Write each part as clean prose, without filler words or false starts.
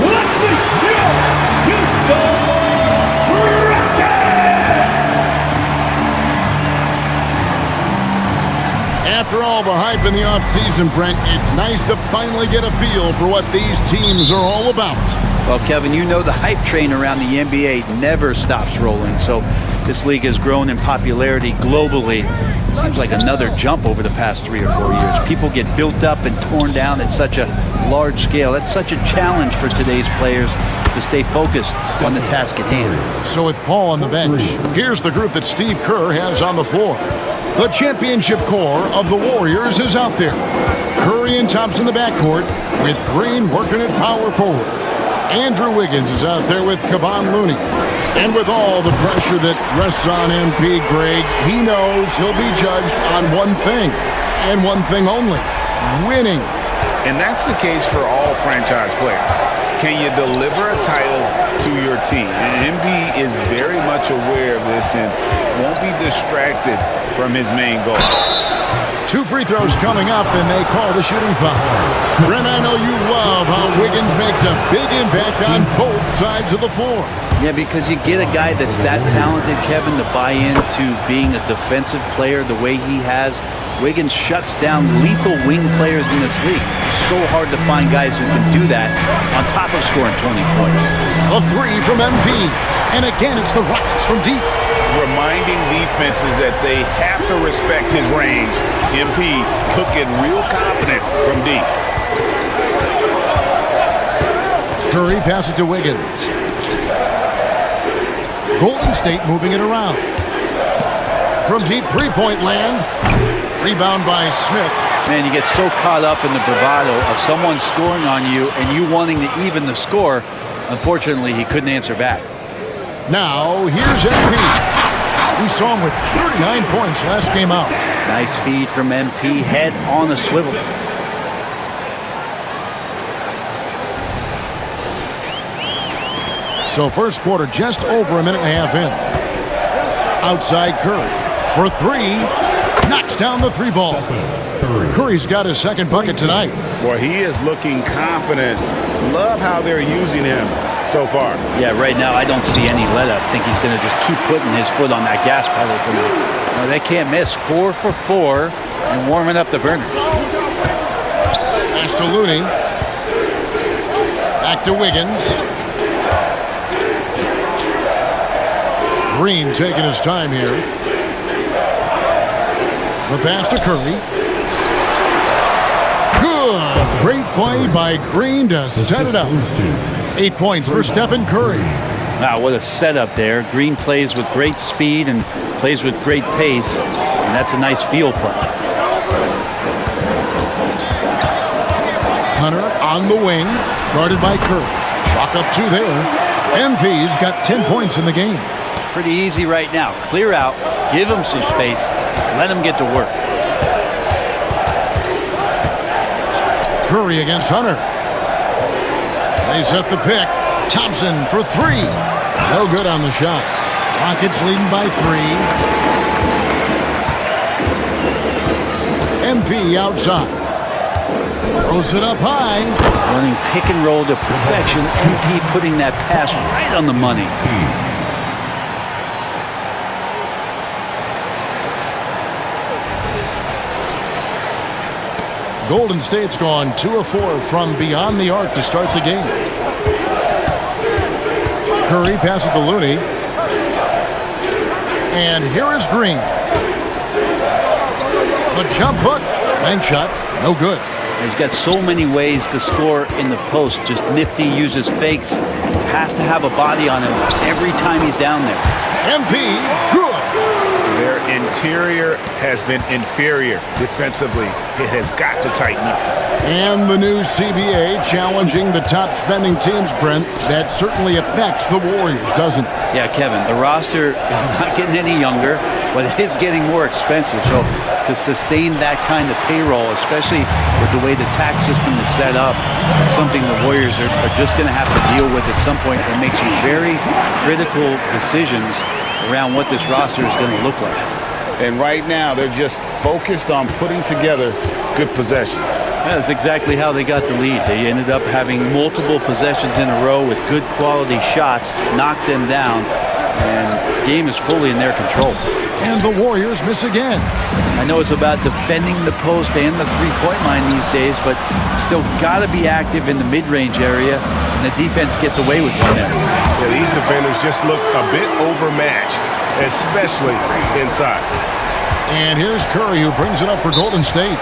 let's meet your Houston Rockets! After all the hype in the offseason, Brent, it's nice to finally get a feel for what these teams are all about. Well, Kevin, you know the hype train around the NBA never stops rolling, so this league has grown in popularity globally. It seems like another jump over the past 3 or 4 years. People get built up and torn down at such a large scale. That's such a challenge for today's players to stay focused on the task at hand. So with Paul on the bench, here's the group that Steve Kerr has on the floor. The championship core of the Warriors is out there. Curry and Thompson in the backcourt, with Green working at power forward. Andrew Wiggins is out there with Kevon Looney. And with all the pressure that rests on MP, Greg, he knows he'll be judged on one thing, and one thing only: winning. And that's the case for all franchise players. Can you deliver a title to your team? And MB is very much aware of this and won't be distracted from his main goal. 2 free throws coming up, and they call the shooting foul. Brent, I know you love how Wiggins makes a big impact on both sides of the floor. Yeah, because you get a guy that's that talented, Kevin, to buy into being a defensive player the way he has. Wiggins shuts down lethal wing players in this league. So hard to find guys who can do that on top of scoring 20 points. A 3 from MP, and again it's the Rockets from deep. Reminding defenses that they have to respect his range. MP looking real confident from deep. Curry passes to Wiggins. Golden State moving it around. From deep three-point land. Rebound by Smith. Man, you get so caught up in the bravado of someone scoring on you and you wanting to even the score. Unfortunately, he couldn't answer back. Now, here's MP. We saw him with 39 points last game out. Nice feed from MP, head on a swivel. So first quarter just over a minute and a half in. Outside Curry for 3. Knocks down the 3 ball. Curry's got his second bucket tonight. Boy, he is looking confident. Love how they're using him so far. Yeah, right now I don't see any let up. I think he's going to just keep putting his foot on that gas pedal tonight. No, they can't miss. 4 for 4 and warming up the burners. Pass to Looney. Back to Wiggins. Green taking his time here. The pass to Curry. Good. Great play by Green to set it up. 8 points for Stephen Curry. Wow, what a setup there. Green plays with great speed and plays with great pace, and that's a nice field play. Hunter on the wing, guarded by Curry. Chalk up 2 there. MP's got 10 points in the game. Pretty easy right now. Clear out, give him some space, let him get to work. Curry against Hunter. They set the pick. Thompson for 3. No good on the shot. Rockets leading by 3. MP outside. Throws it up high. Running pick and roll to perfection. MP putting that pass right on the money. Golden State's gone 2 of 4 from beyond the arc to start the game. Curry passes to Looney. And here is Green. The jump hook. Bank shot. No good. He's got so many ways to score in the post. Just nifty, uses fakes. You have to have a body on him every time he's down there. MP, good. Their interior has been inferior defensively. It has got to tighten up. And the new CBA challenging the top spending teams, Brent. That certainly affects the Warriors, doesn't it? Yeah, Kevin, the roster is not getting any younger, but it is getting more expensive. So to sustain that kind of payroll, especially with the way the tax system is set up, it's something the Warriors are just going to have to deal with at some point and make some very critical decisions around what this roster is going to look like. And right now, they're just focused on putting together good possessions. That's exactly how they got the lead. They ended up having multiple possessions in a row with good quality shots, knocked them down, and the game is fully in their control. And the Warriors miss again. I know it's about defending the post and the three-point line these days, but still got to be active in the mid-range area, and the defense gets away with one there. Yeah, these defenders just look a bit overmatched, especially inside. And here's Curry, who brings it up for Golden State.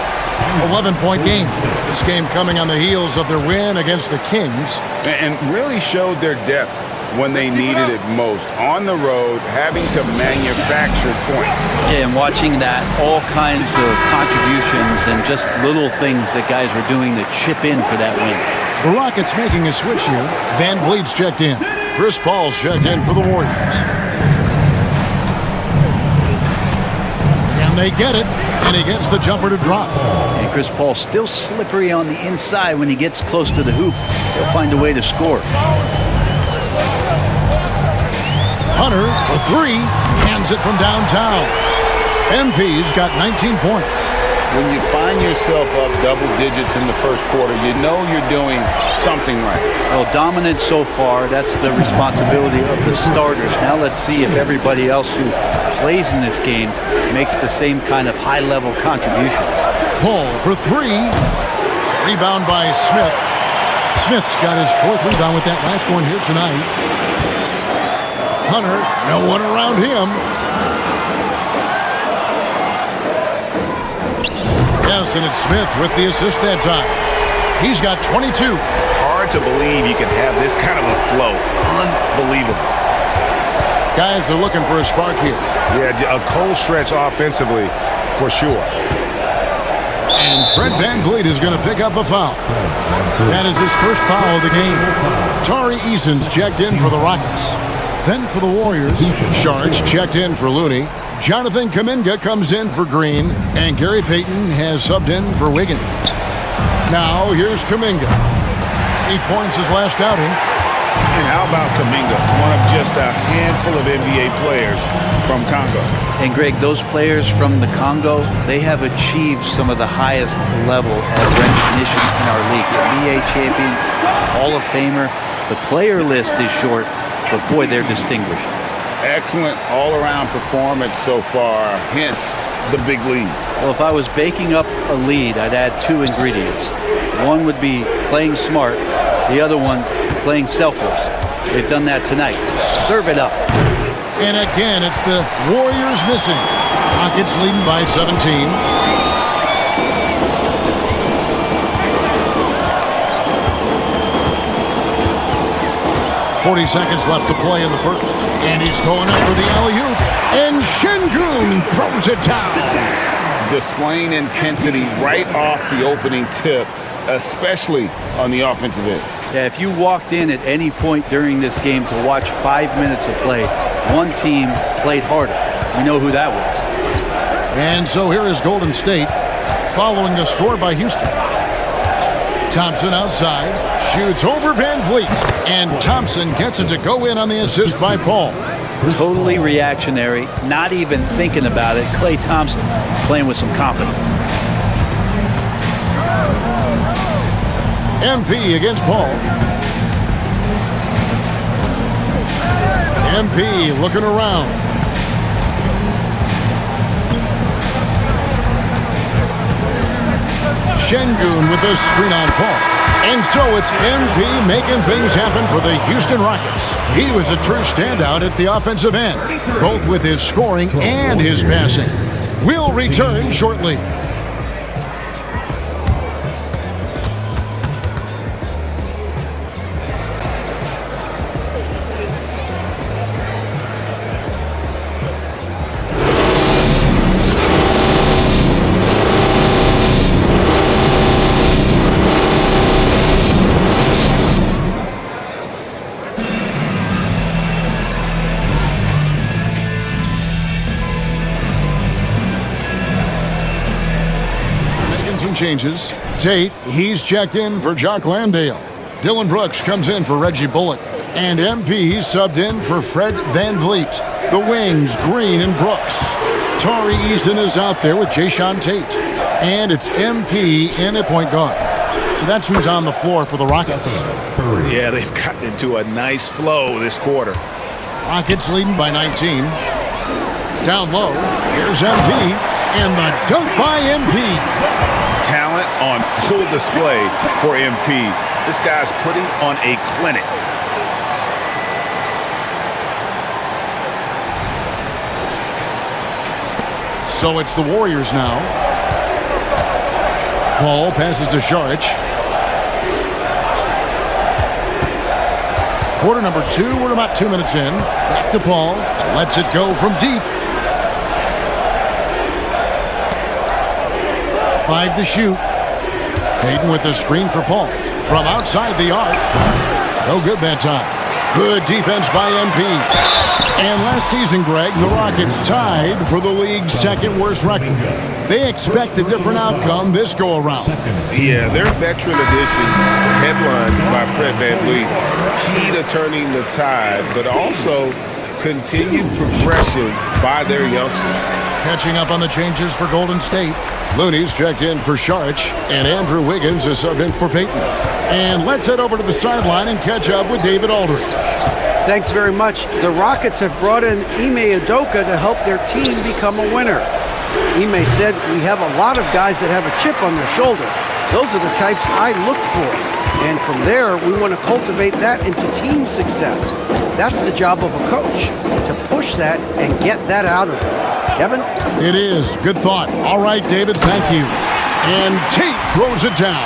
11-point game. This game coming on the heels of their win against the Kings. And really showed their depth when they needed it most. On the road, having to manufacture points. Yeah, and watching that, all kinds of contributions and just little things that guys were doing to chip in for that win. The Rockets making a switch here. Van Vliet's checked in. Chris Paul's checked in for the Warriors. And they get it, and he gets the jumper to drop. And Chris Paul still slippery on the inside when he gets close to the hoop. He'll find a way to score. Hunter, for three, hands it from downtown. MP's got 19 points. When you find yourself up double digits in the first quarter, you know you're doing something right. Well, dominant so far. That's the responsibility of the starters. Now let's see if everybody else who plays in this game makes the same kind of high-level contributions. Paul for three. Rebound by Smith. Smith's got his fourth rebound with that last one here tonight. Hunter, no one around him. Yes, and it's Smith with the assist that time. He's got 22. Hard to believe you can have this kind of a flow. Unbelievable. Guys are looking for a spark here. Yeah, a cold stretch offensively for sure. And Fred Van Vliet is going to pick up a foul. That is his first foul of the game. Tari Eason's checked in for the Rockets. Then for the Warriors, Sharge checked in for Looney. Jonathan Kuminga comes in for Green. And Gary Payton has subbed in for Wiggins. Now here's Kuminga. 8 points his last outing. And how about Kuminga, one of just a handful of NBA players from Congo. And Greg, those players from the Congo, they have achieved some of the highest level of recognition in our league. NBA champions, Hall of Famer. The player list is short, but boy, they're distinguished. Excellent all-around performance so far, hence the big lead. Well, if I was baking up a lead, I'd add two ingredients. One would be playing smart, the other one playing selfless. They've done that tonight. Serve it up. And again, it's the Warriors missing. Rockets leading by 17. 40 seconds left to play in the first. And he's going up for the alley-oop. And Şengün throws it down. Displaying intensity right off the opening tip, especially on the offensive end. Yeah, if you walked in at any point during this game to watch 5 minutes of play, one team played harder. We know who that was. And so here is Golden State following the score by Houston. Thompson outside, shoots over Van Vliet, and Thompson gets it to go in on the assist by Paul. Totally reactionary, not even thinking about it. Klay Thompson playing with some confidence. MP against Paul. MP looking around. Şengün with the screen on Paul. And so it's MP making things happen for the Houston Rockets. He was a true standout at the offensive end, both with his scoring and his passing. We'll return shortly. Changes. Tate, he's checked in for Jock Landale. Dylan Brooks comes in for Reggie Bullock. And MP subbed in for Fred Van Vliet. The wings, Green and Brooks. Tari Easton is out there with Jayshawn Tate. And it's MP in at point guard. So that's who's on the floor for the Rockets. Yeah, they've gotten into a nice flow this quarter. Rockets leading by 19. Down low, here's MP, and the dunk by MP. Talent on full display for MP. This guy's putting on a clinic. So it's the Warriors now. Paul passes to Saric. Quarter number 2, we're about 2 minutes in. Back to Paul, lets it go from deep. 5 to shoot. Payton with the screen for Paul. From outside the arc. No good that time. Good defense by MP. And last season, Greg, the Rockets tied for the league's second worst record. They expect a different outcome this go-around. Yeah, their veteran additions, headlined by Fred VanVleet, key to turning the tide, but also continued progression by their youngsters. Catching up on the changes for Golden State. Looney's checked in for Saric, and Andrew Wiggins is subbed in for Payton. And let's head over to the sideline and catch up with David Aldridge. Thanks very much. The Rockets have brought in Ime Udoka to help their team become a winner. Ime said, "We have a lot of guys that have a chip on their shoulder. Those are the types I look for. And from there, we want to cultivate that into team success. That's the job of a coach, to push that and get that out of them." Kevin? It is. Good thought. All right, David, thank you. And Tate throws it down.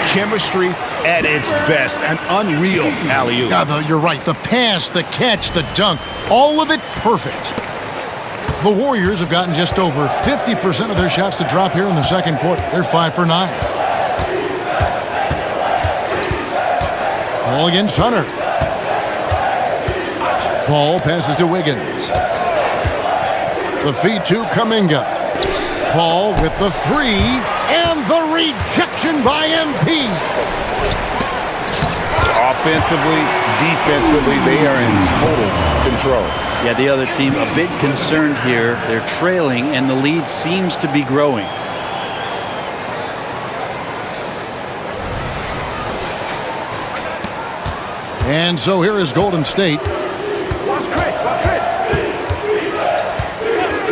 Chemistry at its best. An unreal alley-oop. You're right. The pass, the catch, the dunk, all of it perfect. The Warriors have gotten just over 50% of their shots to drop here in the second quarter. They're 5 for 9. Paul against Hunter. Paul passes to Wiggins. The feed to Kuminga. Paul with the 3, and the rejection by MP. Offensively, defensively, they are in total control. Yeah, the other team a bit concerned here. They're trailing, and the lead seems to be growing. And so here is Golden State.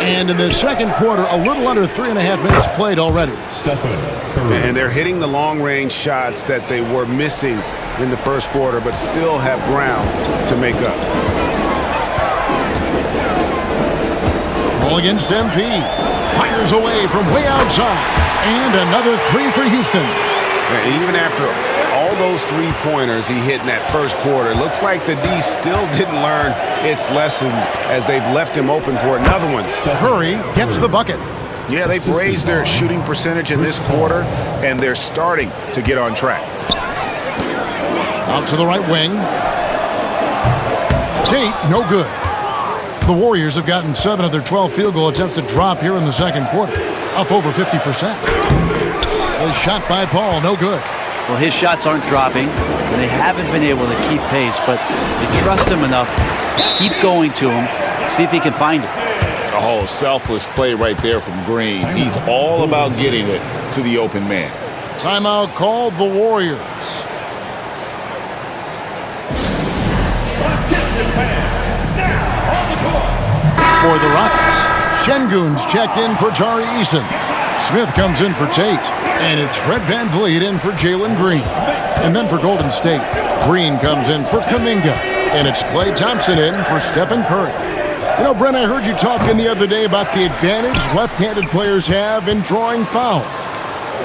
And in the second quarter, a little under 3.5 minutes played already. And they're hitting the long-range shots that they were missing in the first quarter, but still have ground to make up. Ball against MP. Fires away from way outside. And another 3 for Houston. And even after all those three-pointers he hit in that first quarter, it looks like the D still didn't learn its lesson as they've left him open for another one. Curry gets the bucket. Yeah, they've raised their shooting percentage in this quarter, and they're starting to get on track. Out to the right wing. Tate, no good. The Warriors have gotten 7 of their 12 field goal attempts to drop here in the second quarter, up over 50%. A shot by Paul, no good. Well, his shots aren't dropping, and they haven't been able to keep pace, but they trust him enough to keep going to him, see if he can find it. Oh, selfless play right there from Green. He's all about getting it to the open man. Timeout called the Warriors. For the Rockets, Şengün's checked in for Tari Eason. Smith comes in for Tate. And it's Fred VanVleet in for Jalen Green. And then for Golden State, Green comes in for Kuminga. And it's Klay Thompson in for Stephen Curry. You know, Brent, I heard you talking the other day about the advantage left-handed players have in drawing fouls.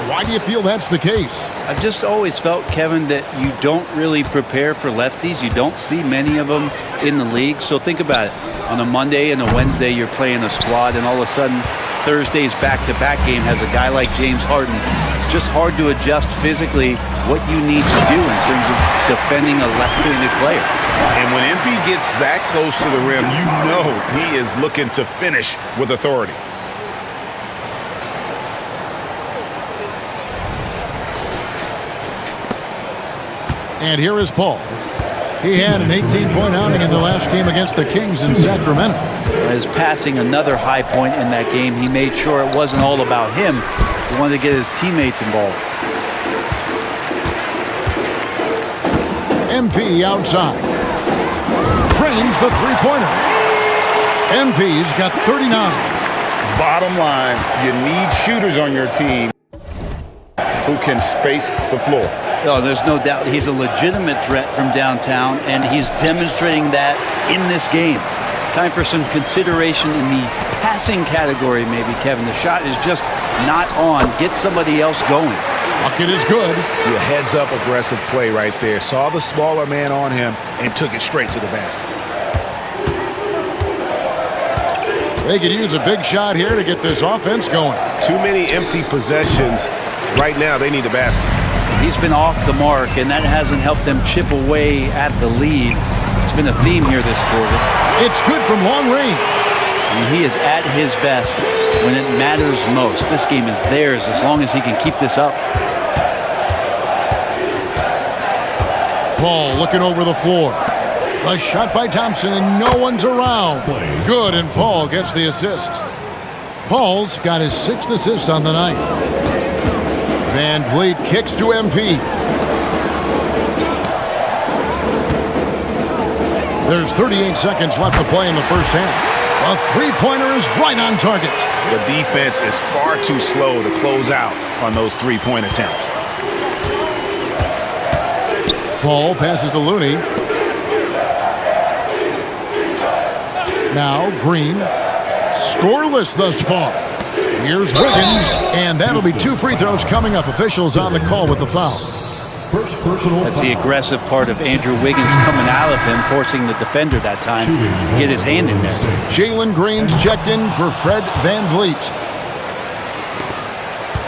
Why do you feel that's the case? I've just always felt, Kevin, that you don't really prepare for lefties. You don't see many of them in the league. So think about it. On a Monday and a Wednesday, you're playing a squad, and all of a sudden, Thursday's back-to-back game has a guy like James Harden. It's just hard to adjust physically what you need to do in terms of defending a left-handed player. And when MP gets that close to the rim, you know he is looking to finish with authority. And here is Paul. He had an 18-point outing in the last game against the Kings in Sacramento. As passing another high point in that game, he made sure it wasn't all about him. He wanted to get his teammates involved. MP outside. Trains the three-pointer. MP's got 39. Bottom line, you need shooters on your team who can space the floor. Oh, there's no doubt he's a legitimate threat from downtown, and he's demonstrating that in this game. Time for some consideration in the passing category, maybe, Kevin. The shot is just not on. Get somebody else going. Bucket is good. Your heads-up aggressive play right there. Saw the smaller man on him and took it straight to the basket. They could use a big shot here to get this offense going. Too many empty possessions. Right now, they need a basket. He's been off the mark, and that hasn't helped them chip away at the lead. It's been a theme here this quarter. It's good from long range. I mean, he is at his best when it matters most. This game is theirs as long as he can keep this up. Ball looking over the floor. A shot by Thompson, and no one's around. Good, and Paul gets the assist. Paul's got his 6th assist on the night. Van Vliet kicks to MP. There's 38 seconds left to play in the first half. A three-pointer is right on target. The defense is far too slow to close out on those three-point attempts. Paul passes to Looney. Now Green. Scoreless thus far. Here's Wiggins, and that'll be 2 free throws coming up. Officials on the call with the foul. First personal That's the aggressive part of Andrew Wiggins coming out of him, forcing the defender that time to get his hand in there. Jalen Green's checked in for Fred Van Vliet.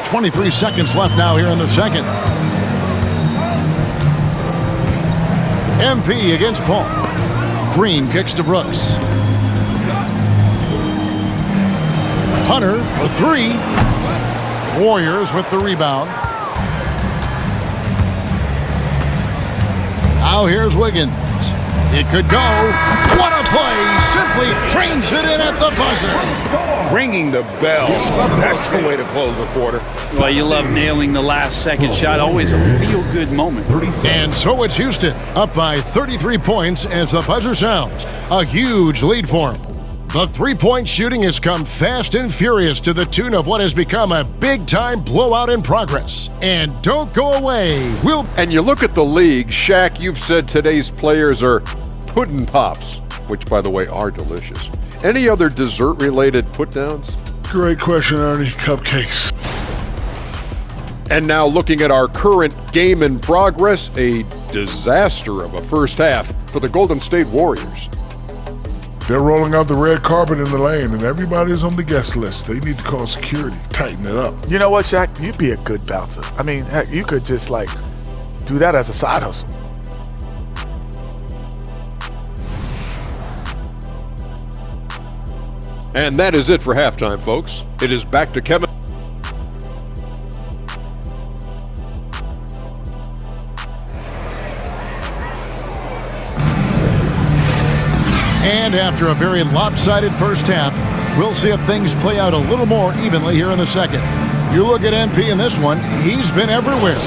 23 seconds left now here in the second. MP against Paul. Green kicks to Brooks. Hunter for 3. Warriors with the rebound. Now here's Wiggins. It could go. What a play! Simply trains it in at the buzzer. Ringing the bell. That's the way to close a quarter. Well, you love nailing the last second shot. Always a feel-good moment. And so it's Houston, up by 33 points as the buzzer sounds. A huge lead for them. The three-point shooting has come fast and furious to the tune of what has become a big-time blowout in progress. And don't go away. And you look at the league, Shaq, you've said today's players are pudding pops, which, by the way, are delicious. Any other dessert-related put-downs? Great question, Ernie. Cupcakes. And now looking at our current game in progress, a disaster of a first half for the Golden State Warriors. They're rolling out the red carpet in the lane, and everybody's on the guest list. They need to call security, tighten it up. You know what, Shaq? You'd be a good bouncer. I mean, heck, you could just, do that as a side hustle. And that is it for halftime, folks. It is back to Kevin. And after a very lopsided first half, we'll see if things play out a little more evenly here in the second. You look at MP in this one, he's been everywhere.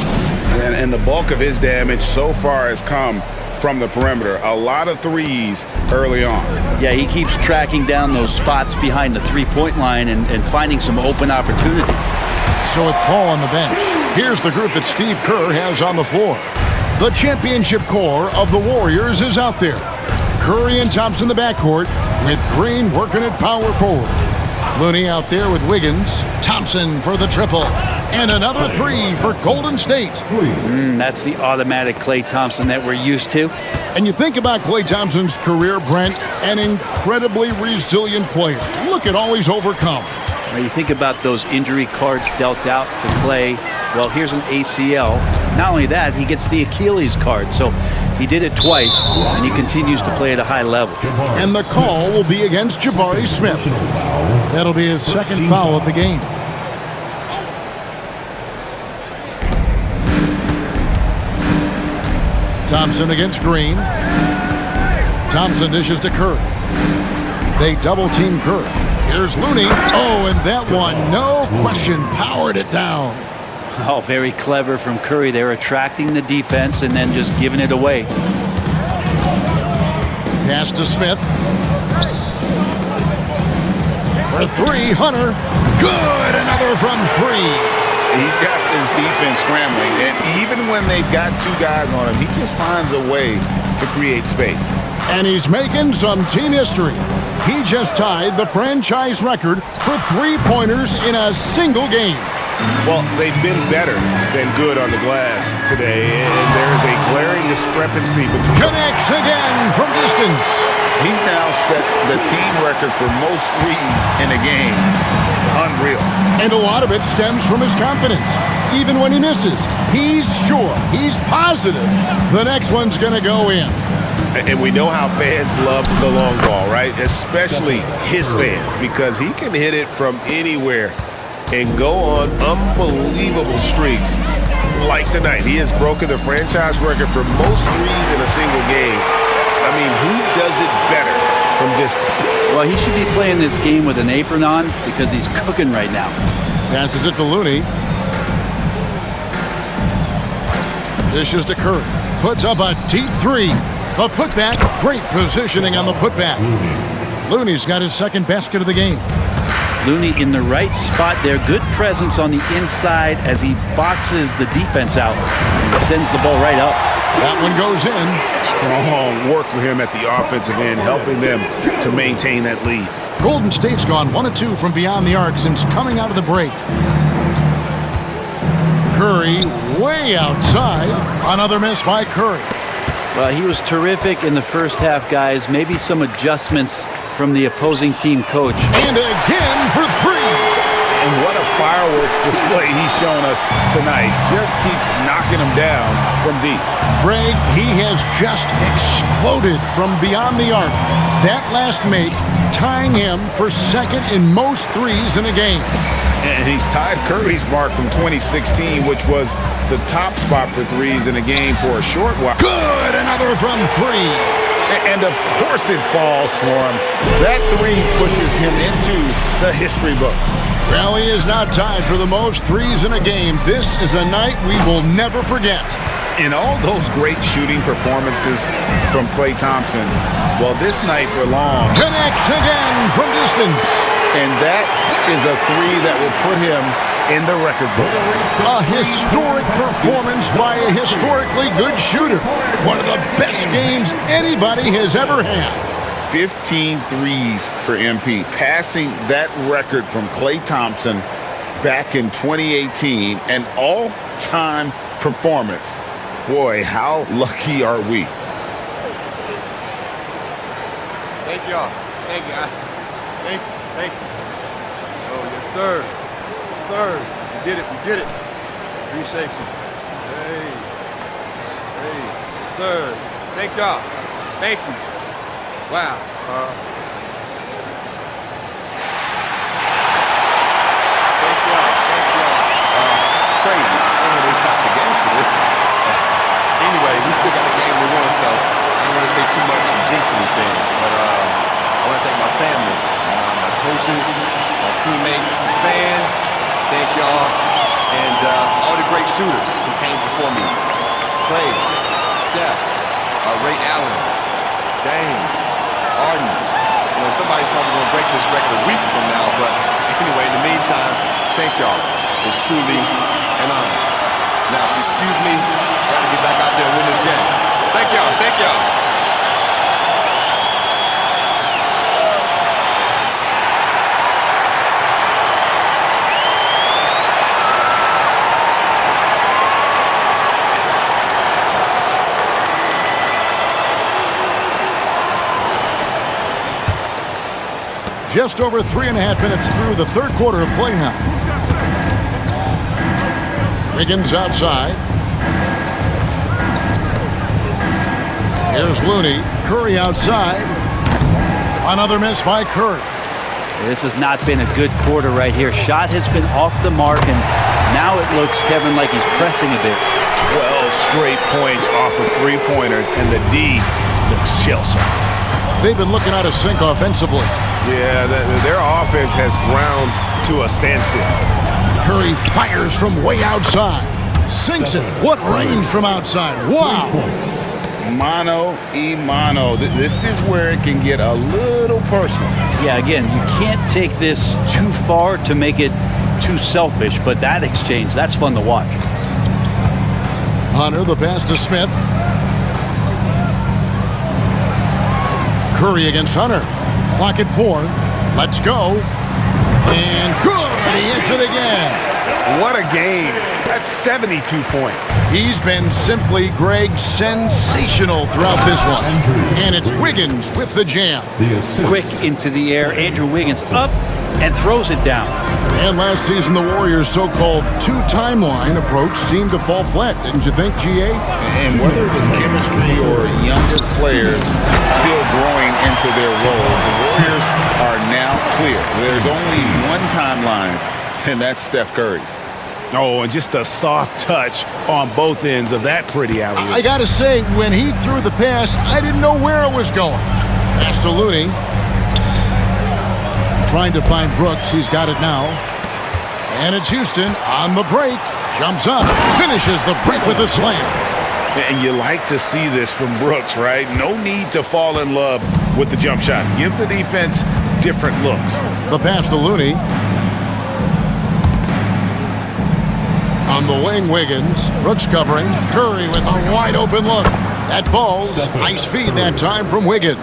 And the bulk of his damage so far has come from the perimeter. A lot of threes early on. Yeah, he keeps tracking down those spots behind the three-point line and finding some open opportunities. So with Paul on the bench, here's the group that Steve Kerr has on the floor. The championship core of the Warriors is out there. Curry and Thompson in the backcourt, with Green working at power forward. Looney out there with Wiggins. Thompson for the triple. And another 3 for Golden State. That's the automatic Klay Thompson that we're used to. And you think about Klay Thompson's career, Brent, an incredibly resilient player. Look at all he's overcome. When you think about those injury cards dealt out to Klay, well, here's an ACL. Not only that, he gets the Achilles card. So he did it twice, and he continues to play at a high level. And the call will be against Jabari Smith. That'll be his second foul of the game. Thompson against Green. Thompson dishes to Curry. They double-team Curry. Here's Looney. Oh, and that one, no question, powered it down. Oh, very clever from Curry. They're attracting the defense and then just giving it away. Pass to Smith. For three, Hunter. Good, another from three. He's got his defense scrambling, and even when they've got two guys on him, he just finds a way to create space. And he's making some team history. He just tied the franchise record for three-pointers in a single game. Well, they've been better than good on the glass today, and there's a glaring discrepancy between... Connects again from distance. He's now set the team record for most threes in a game. Unreal. And a lot of it stems from his confidence. Even when he misses, he's sure, he's positive the next one's going to go in. And we know how fans love the long ball, right? Especially his fans, because he can hit it from anywhere and go on unbelievable streaks like tonight. He has broken the franchise record for most threes in a single game. I mean, who does it better from distance? Well, he should be playing this game with an apron on because he's cooking right now. Passes it to Looney. Dishes to Curry. Puts up a deep three. A putback. Great positioning on the putback. Looney's got his second basket of the game. Looney in the right spot there. Good presence on the inside as he boxes the defense out and sends the ball right up. That one goes in. Strong work for him at the offensive end, helping them to maintain that lead. Golden State's gone 1 of 2 from beyond the arc since coming out of the break. Curry way outside. Another miss by Curry. Well, he was terrific in the first half, guys. Maybe some adjustments from the opposing team coach. And again for three. And what a fireworks display he's shown us tonight. Just keeps knocking them down from deep. Greg, he has just exploded from beyond the arc. That last make tying him for second in most threes in a game. And he's tied Curry's mark from 2016, which was the top spot for threes in a game for a short while. Good, another from three. And of course it falls for him. That three pushes him into the history books. Well, he is not tied for the most threes in a game. This is a night we will never forget. In all those great shooting performances from Klay Thompson, well, this night belongs. Connects again from distance. And that is a three that will put him in the record book. A historic performance by a historically good shooter. One of the best games anybody has ever had. 15 threes for MP, passing that record from Klay Thompson back in 2018, an all-time performance. Boy, how lucky are we? Thank y'all. Thank you. Thank you. Thank you. Oh, yes, sir. Yes, sir. You did it. You did it. Appreciate you. Hey. Hey. Yes, sir. Thank y'all. Thank you. Wow. Thank y'all. Thank y'all. It's crazy. I don't know they stopped the game for this. Anyway, we still got a game to win, so I don't want to say too much and jinx anything. But I want to thank my family, my coaches, my teammates, my fans. Thank y'all. And all the great shooters who came before me. Klay, Steph, Ray Allen, Dame, Arden. You know, somebody's probably going to break this record a week from now. But anyway, in the meantime, thank y'all. It's truly an honor. Now, if you excuse me, I got to get back out there and win this game. Thank y'all. Thank y'all. Just over 3.5 minutes through the third quarter of play now. Wiggins outside. Here's Looney. Curry outside. Another miss by Curry. This has not been a good quarter right here. Shot has been off the mark, and now it looks, Kevin, like he's pressing a bit. 12 straight points off of three-pointers, and the D looks shell-shocked. They've been looking out of sync offensively. Yeah, their offense has ground to a standstill. Curry fires from way outside. Sinks it. What range from outside. Wow. Mano y mano. This is where it can get a little personal. Yeah, again, you can't take this too far to make it too selfish, but that exchange, that's fun to watch. Hunter, the pass to Smith. Curry against Hunter. Clock at 4. Let's go. And good. He hits it again. What a game. That's 72 points. He's been simply, Greg, sensational throughout this one. And it's Wiggins with the jam. Quick into the air. Andrew Wiggins up and throws it down. And last season, the Warriors' so-called two-timeline approach seemed to fall flat, didn't you think, GA? And whether it was chemistry or younger players still growing into their roles, the Warriors are now clear. There's only one timeline, and that's Steph Curry's. Oh, and just a soft touch on both ends of that pretty alley. I got to say, when he threw the pass, I didn't know where it was going. Pass to Looney. Trying to find Brooks. He's got it now. And it's Houston on the break. Jumps up. Finishes the break with a slam. And you like to see this from Brooks, right? No need to fall in love with the jump shot. Give the defense different looks. The pass to Looney. On the wing, Wiggins. Brooks covering. Curry with a wide open look. That falls. Nice feed that time from Wiggins.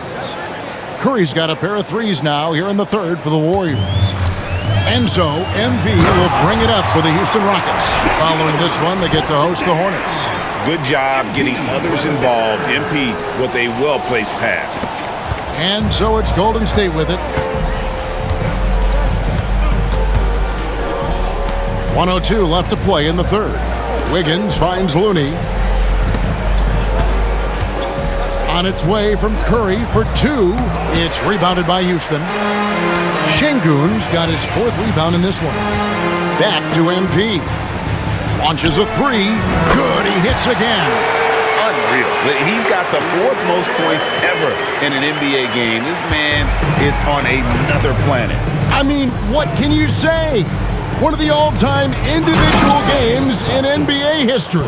Curry's got a pair of threes now here in the third for the Warriors. And so MV will bring it up for the Houston Rockets. Following this one, they get to host the Hornets. Good job getting others involved. MP with a well-placed pass. And so it's Golden State with it. 1:02 left to play in the third. Wiggins finds Looney. On its way from Curry for 2. It's rebounded by Houston. Şengün's got his 4th rebound in this one. Back to MP. Launches a 3. Good, he hits again. Unreal. He's got the 4th most points ever in an NBA game. This man is on another planet. I mean, what can you say? One of the all-time individual games in NBA history.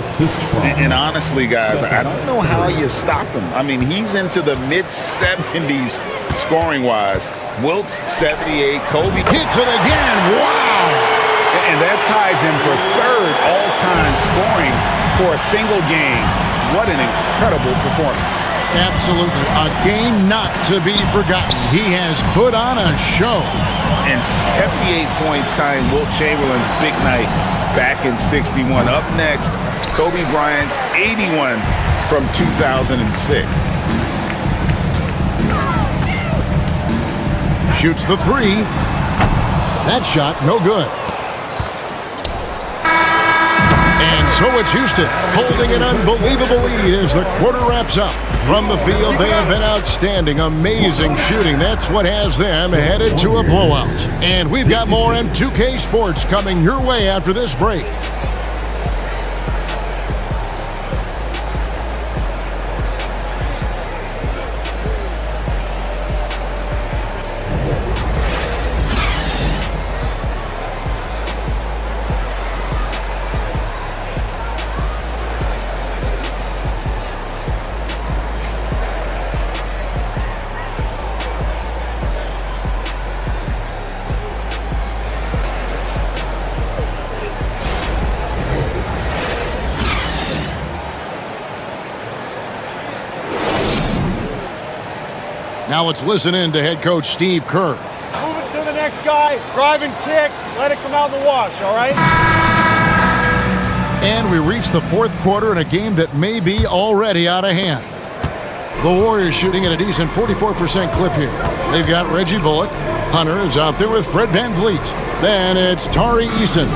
And honestly, guys, I don't know how you stop him. I mean, he's into the mid-70s scoring-wise. Wilt's 78, Kobe hits it again. Wow! And that ties him for 3rd all-time scoring for a single game. What an incredible performance. Absolutely. A game not to be forgotten. He has put on a show. And 78 points tying Wilt Chamberlain's big night back in '61. Up next, Kobe Bryant's 81 from 2006. Shoots the 3. That shot, no good. And so it's Houston holding an unbelievable lead as the quarter wraps up. From the field, they have been outstanding, amazing shooting. That's what has them headed to a blowout. And we've got more M2K Sports coming your way after this break. Now let's listen in to head coach Steve Kerr. Move it to the next guy. Drive and kick. Let it come out in the wash, all right? And we reach the 4th quarter in a game that may be already out of hand. The Warriors shooting at a decent 44% clip here. They've got Reggie Bullock. Hunter is out there with Fred VanVleet. Then it's Tari Eason.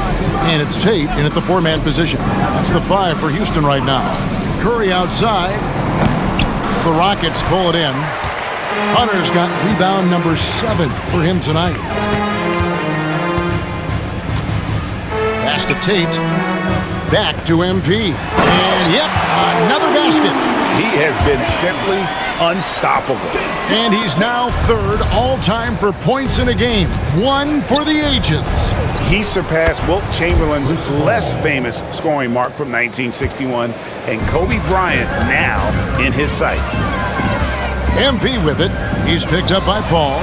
And it's Tate in at the 4-man position. That's the 5 for Houston right now. Curry outside. The Rockets pull it in. Hunter's got rebound number 7 for him tonight. Pass to Tate. Back to MP. And yep, another basket. He has been simply unstoppable. And he's now third all-time for points in a game. One for the ages. He surpassed Wilt Chamberlain's less famous scoring mark from 1961, and Kobe Bryant now in his sights. MP with it. He's picked up by Paul.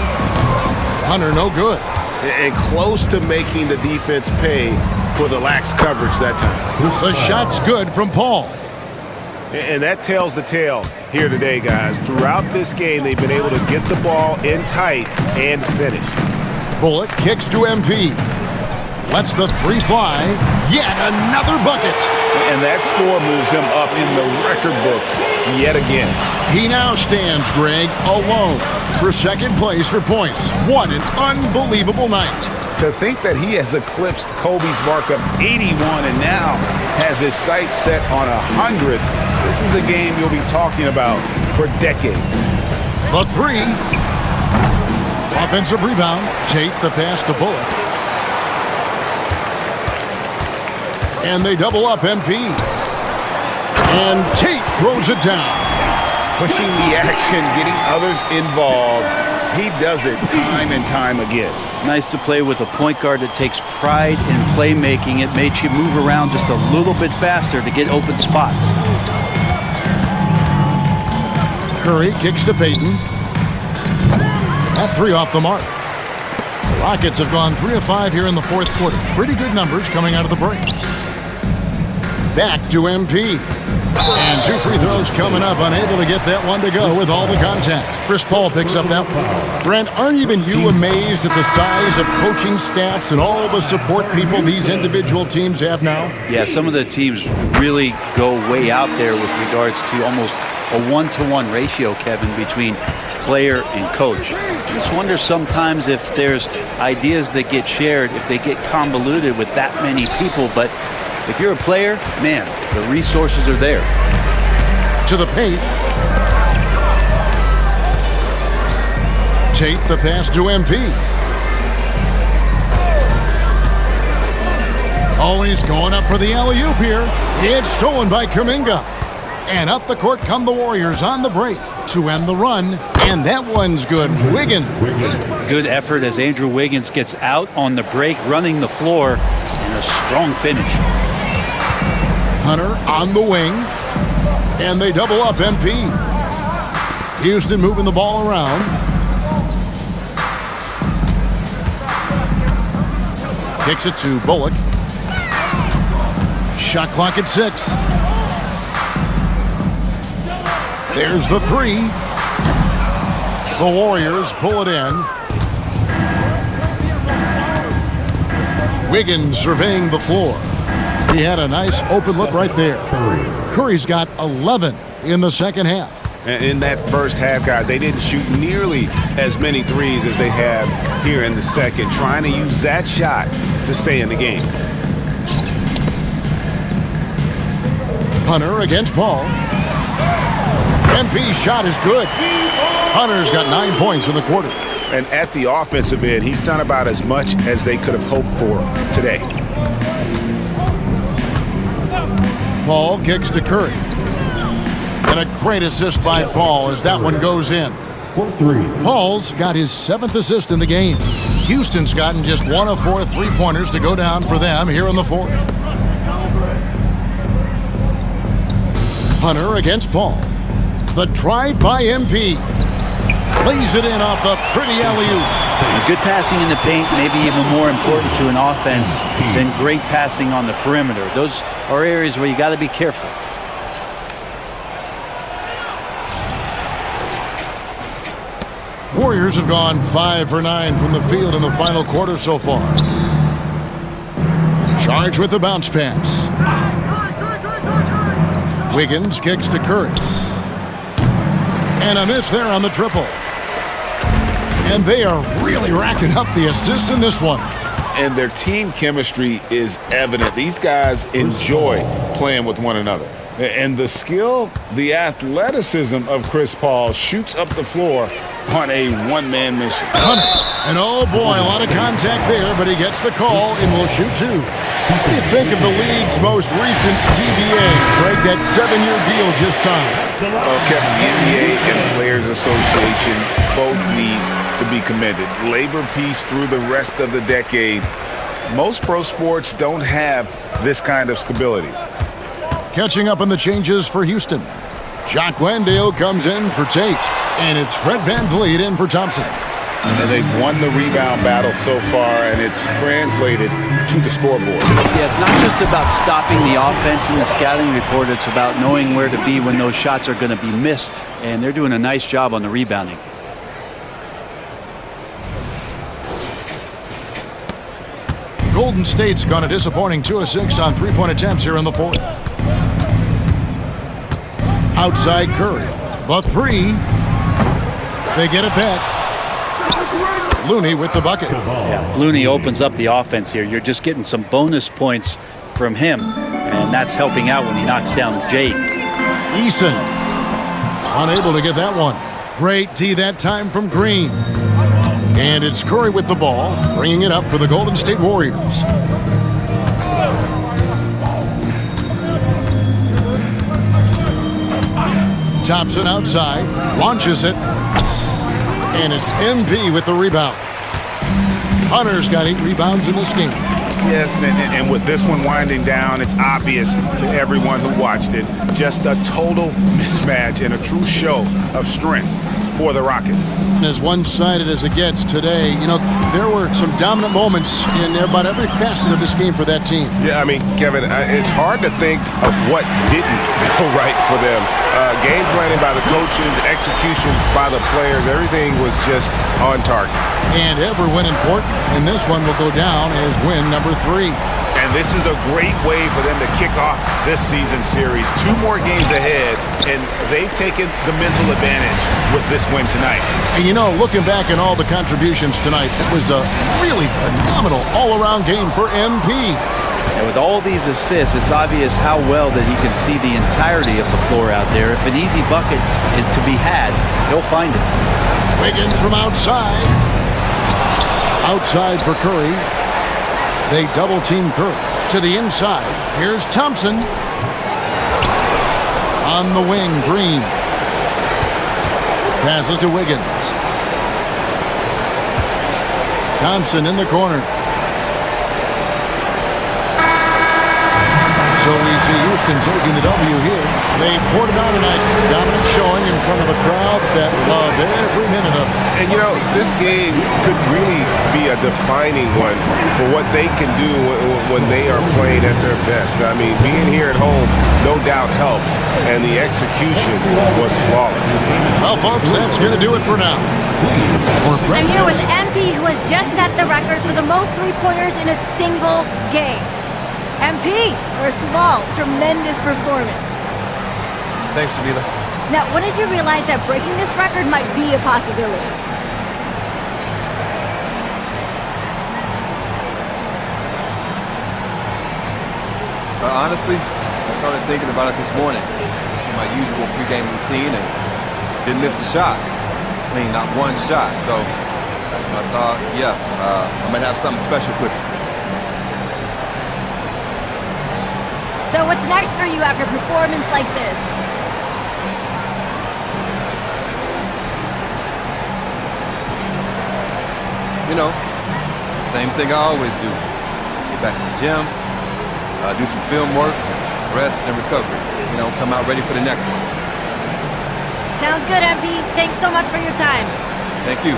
Hunter no good. And close to making the defense pay for the lax coverage that time. The shot's good from Paul. And that tells the tale here today, guys. Throughout this game, they've been able to get the ball in tight and finish. Bullock kicks to MP. Lets the three fly. Yet another bucket. And that score moves him up in the record books yet again. He now stands, Greg, alone for second place for points. What an unbelievable night. To think that he has eclipsed Kobe's mark of 81 and now has his sights set on 100. This is a game you'll be talking about for decades. The three. Offensive rebound. Tate the pass to Bullock. And they double up MP. And Tate throws it down. Pushing the action, getting others involved. He does it time and time again. Nice to play with a point guard that takes pride in playmaking. It makes you move around just a little bit faster to get open spots. Curry kicks to Payton. That three off the mark. The Rockets have gone 3 of 5 here in the fourth quarter. Pretty good numbers coming out of the break. Back to MP. And 2 free throws coming up, unable to get that one to go with all the contact. Chris Paul picks up that one. Brent, aren't even you amazed at the size of coaching staffs and all the support people these individual teams have now? Yeah, some of the teams really go way out there with regards to almost a 1-to-1 ratio, Kevin, between player and coach. I just wonder sometimes if there's ideas that get shared, if they get convoluted with that many people, but if you're a player, man, the resources are there. To the paint. Tate the pass to MP. Oh, he's going up for the alley-oop here. It's stolen by Kuminga. And up the court come the Warriors on the break to end the run. And that one's good. Wiggins. Good effort as Andrew Wiggins gets out on the break, running the floor, and a strong finish. Hunter on the wing, and they double up MP. Houston moving the ball around. Kicks it to Bullock. Shot clock at 6. There's the three. The Warriors pull it in. Wiggins surveying the floor. He had a nice open look right there. Curry's got 11 in the second half. And in that first half, guys, they didn't shoot nearly as many threes as they have here in the second, trying to use that shot to stay in the game. Hunter against Paul. MP's shot is good. Hunter's got 9 points in the quarter. And at the offensive end, he's done about as much as they could have hoped for today. Paul kicks to Curry. And a great assist by Paul as that one goes in. Paul's got his 7th assist in the game. Houston's gotten just 1 of 4 3-pointers to go down for them here in the fourth. Hunter against Paul. The drive by MP. Lays it in off the pretty alley-oop. Good passing in the paint may be even more important to an offense than great passing on the perimeter. Those are areas where you got to be careful. Warriors have gone 5 for 9 from the field in the final quarter so far. Charged with the bounce pass. Wiggins kicks to Curry. And a miss there on the triple. And they are really racking up the assists in this one. And their team chemistry is evident. These guys enjoy playing with one another. And the skill, the athleticism of Chris Paul shoots up the floor on a one-man mission. Hunter. And oh boy, a lot of contact there, but he gets the call and will shoot two. What do you think of the league's most recent CBA? Greg, that 7-year deal just signed. Kevin, the NBA and the Players Association both need to be commended. Labor peace through the rest of the decade. Most pro sports don't have this kind of stability. Catching up on the changes for Houston. Jock Landale comes in for Tate, and it's Fred VanVleet in for Thompson. And they've won the rebound battle so far, and it's translated to the scoreboard. Yeah, it's not just about stopping the offense in the scouting report. It's about knowing where to be when those shots are going to be missed, and they're doing a nice job on the rebounding. Golden State's gone a disappointing 2 of 6 on three-point attempts here in the fourth. Outside Curry. The three. They get it back. Looney with the bucket. Yeah, Looney opens up the offense here. You're just getting some bonus points from him, and that's helping out when he knocks down Jays. Eason. Unable to get that one. Great D that time from Green. And it's Curry with the ball, bringing it up for the Golden State Warriors. Thompson outside, launches it, and it's MP with the rebound. Hunter's got 8 rebounds in this game. Yes, and with this one winding down, it's obvious to everyone who watched it. Just a total mismatch and a true show of strength for the Rockets. As one-sided as it gets today, you know, there were some dominant moments in about every facet of this game for that team. Yeah, I mean, Kevin, it's hard to think of what didn't go right for them. Game planning by the coaches, execution by the players, everything was just on target. And every win important, and this one will go down as win number 3. And this is a great way for them to kick off this season series. 2 more games ahead, and they've taken the mental advantage with this win tonight. And you know, looking back at all the contributions tonight, it was a really phenomenal all-around game for MP. And with all these assists, it's obvious how well that he can see the entirety of the floor out there. If an easy bucket is to be had, he'll find it. Wiggins from outside. Outside for Curry. They double-team Curry. To the inside. Here's Thompson. On the wing, Green. Passes to Wiggins. Thompson in the corner. So we see Houston taking the W here. They poured it on tonight. Dominant showing in front of a crowd that loved every minute of it. And you know, this game could really be a defining one for what they can do when they are playing at their best. I mean, being here at home no doubt helps, and the execution was flawless. Well, folks, that's going to do it for now. I'm here with MP, who has just set the record for the most three-pointers in a single game. MP, first of all, tremendous performance. Thanks, Jamila. Now, when did you realize that breaking this record might be a possibility? Honestly, I started thinking about it this morning. My usual pregame routine and didn't miss a shot. I mean, not one shot. So that's when I thought, yeah, I might have something special cooking. So what's next for you after a performance like this? You know, same thing I always do. Get back to the gym, do some film work, rest and recovery. You know, come out ready for the next one. Sounds good, MP. Thanks so much for your time. Thank you.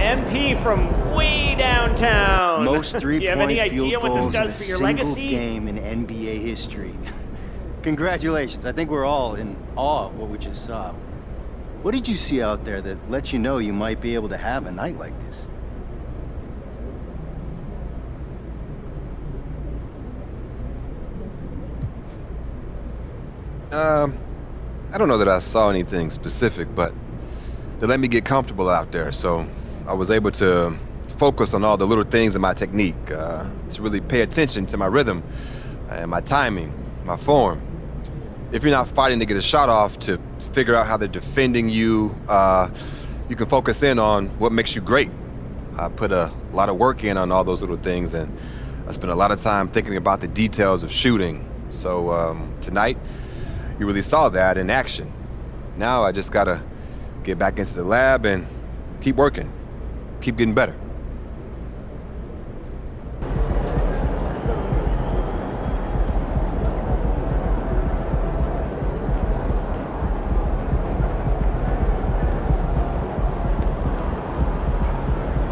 MP from way downtown. Most Do you have any three-point idea field what this goals in a does for your single legacy? game in NBA history. Congratulations. I think we're all in awe of what we just saw. What did you see out there that lets you know you might be able to have a night like this? I don't know that I saw anything specific, but they let me get comfortable out there, so I was able to focus on all the little things in my technique, to really pay attention to my rhythm and my timing, my form. If you're not fighting to get a shot off, to figure out how they're defending you, you can focus in on what makes you great. I put a lot of work in on all those little things, and I spent a lot of time thinking about the details of shooting. So tonight, you really saw that in action. Now I just gotta get back into the lab and keep working, keep getting better.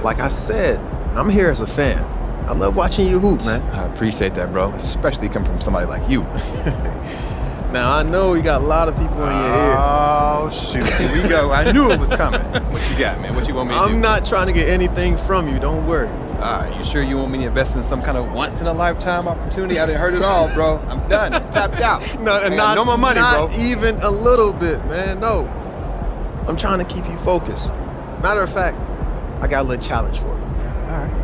Like I said, I'm here as a fan. I love watching you hoop, man. I appreciate that, bro. Especially coming from somebody like you. Now, I know you got a lot of people in your ear. Oh, shoot. Here we go. I knew it was coming. What you got, man? What you want me to do? I'm not trying to get anything from you. Don't worry. All right, you sure you want me to invest in some kind of once-in-a-lifetime opportunity? I done heard it all, bro. I'm done. I'm tapped out. No more money, bro. Not even a little bit, man. No. I'm trying to keep you focused. Matter of fact, I got a little challenge for you. All right.